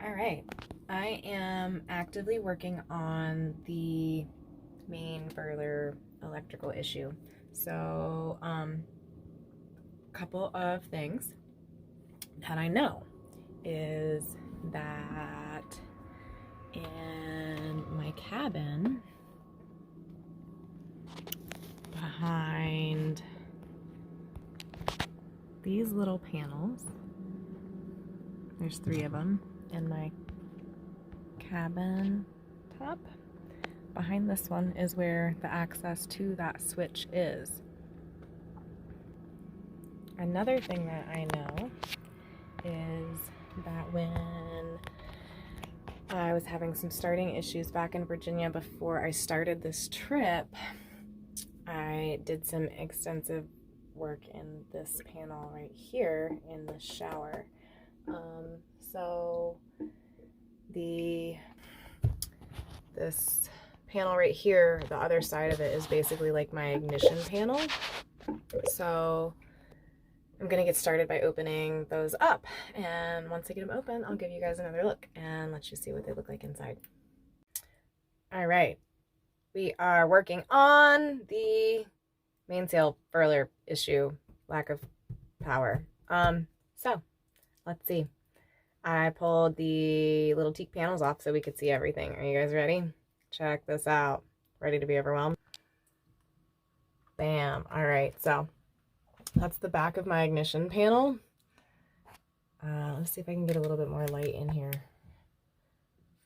All right, I am actively working on the main Furler electrical issue. So, couple of things that I know is that in my cabin behind these little panels, there's 3 of them in my cabin top. Behind this one is where the access to that switch is. Another thing that I know is that when I was having some starting issues back in Virginia before I started this trip, I did some extensive work in this panel right here in the shower. So this panel right here, the other side of it is basically like my ignition panel. So I'm gonna get started by opening those up, and once I get them open, I'll give you guys another look and let you see what they look like inside. All right, we are working on the mainsail furler issue, lack of power. So let's see. I pulled the little teak panels off so we could see everything. Are you guys ready? Check this out. Ready to be overwhelmed? Bam. All right, so that's the back of my ignition panel. Let's see if I can get a little bit more light in here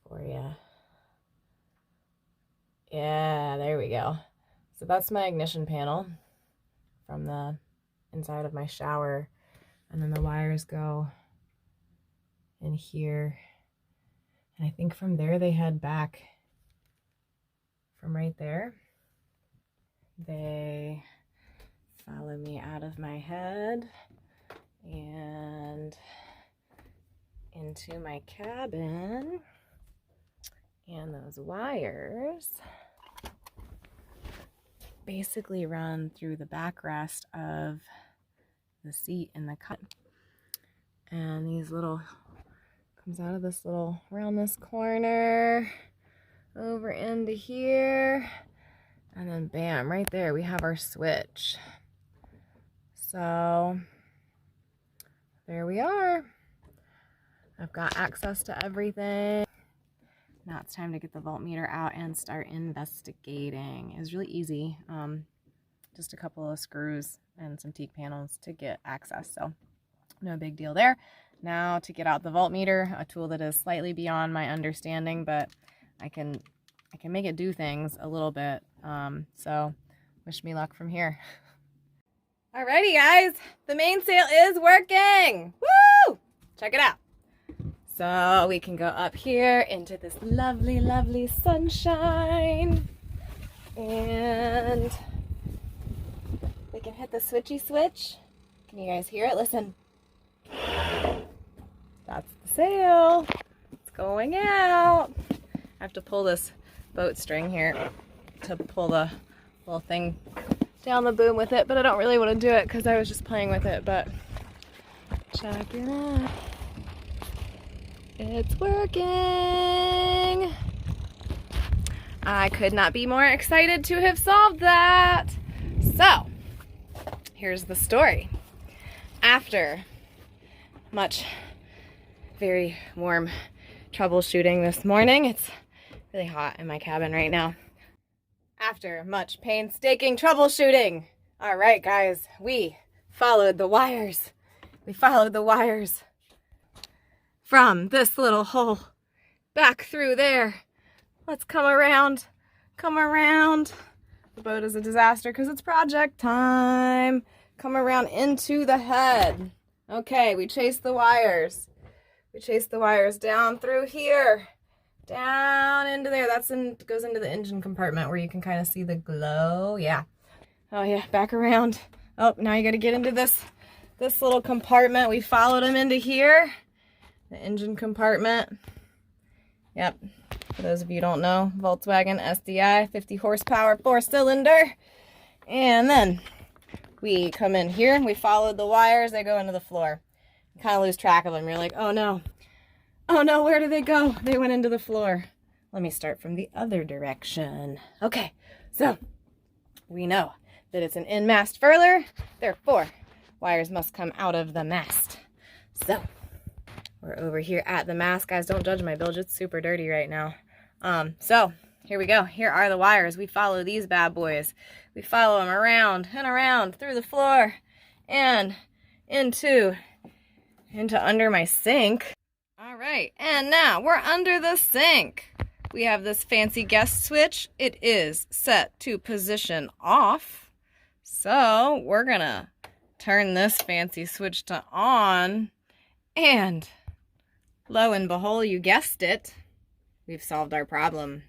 for you. Yeah, there we go. So that's my ignition panel from the inside of my shower. And then the wires go in here. And I think from there they head back from right there. They follow me out of my head and into my cabin. And those wires basically run through the backrest of the seat in the cut. And these little, comes out of this little, around this corner, over into here, and then bam, right there we have our switch. So there we are. I've got access to everything. Now it's time to get the voltmeter out and start investigating. It was really easy. Just a couple of screws and some teak panels to get access, so no big deal there. Now to get out the voltmeter, a tool that is slightly beyond my understanding, but I can make it do things a little bit. So wish me luck from here. Alrighty guys, the mainsail is working. Woo! Check it out. So we can go up here into this lovely, lovely sunshine. And we can hit the switchy switch. Can you guys hear it? Listen. That's the sail. It's going out. I have to pull this boat string here to pull the little thing down the boom with it, but I don't really want to do it because I was just playing with it, but check it out. It's working. I could not be more excited to have solved that. So, here's the story. After much very warm troubleshooting this morning, it's really hot in my cabin right now. After much painstaking troubleshooting, all right guys, we followed the wires. We followed the wires from this little hole back through there. Let's come around, come around. The boat is a disaster because it's project time. Come around into the head. Okay, we chased the wires. We chased the wires down through here, down into there. Goes into the engine compartment where you can kind of see the glow. Yeah. Oh yeah, back around. Oh, now you got to get into this little compartment. We followed them into here. The engine compartment. Yep. For those of you who don't know, Volkswagen SDI, 50 horsepower, 4-cylinder. And then we come in here, we followed the wires, they go into the floor. You kind of lose track of them. You're like, oh no. Oh no, where did they go? They went into the floor. Let me start from the other direction. Okay, so we know that it's an in-mast furler, therefore wires must come out of the mast. So we're over here at the mast. Guys, don't judge my bilge, it's super dirty right now. So here we go. Here are the wires. We follow these bad boys. We follow them around and around through the floor and into under my sink. All right, and now we're under the sink. We have this fancy guest switch. It is set to position off. So we're gonna turn this fancy switch to on, and lo and behold, you guessed it, we've solved our problem.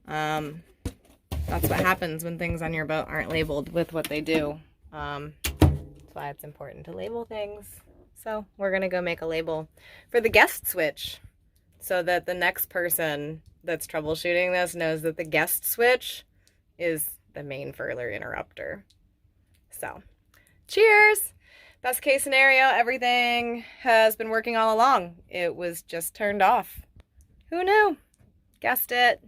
That's what happens when things on your boat aren't labeled with what they do. That's why it's important to label things. So we're gonna go make a label for the guest switch so that the next person that's troubleshooting this knows that the guest switch is the main furler interrupter. So, cheers! Best case scenario, everything has been working all along. It was just turned off. Who knew? Guessed it.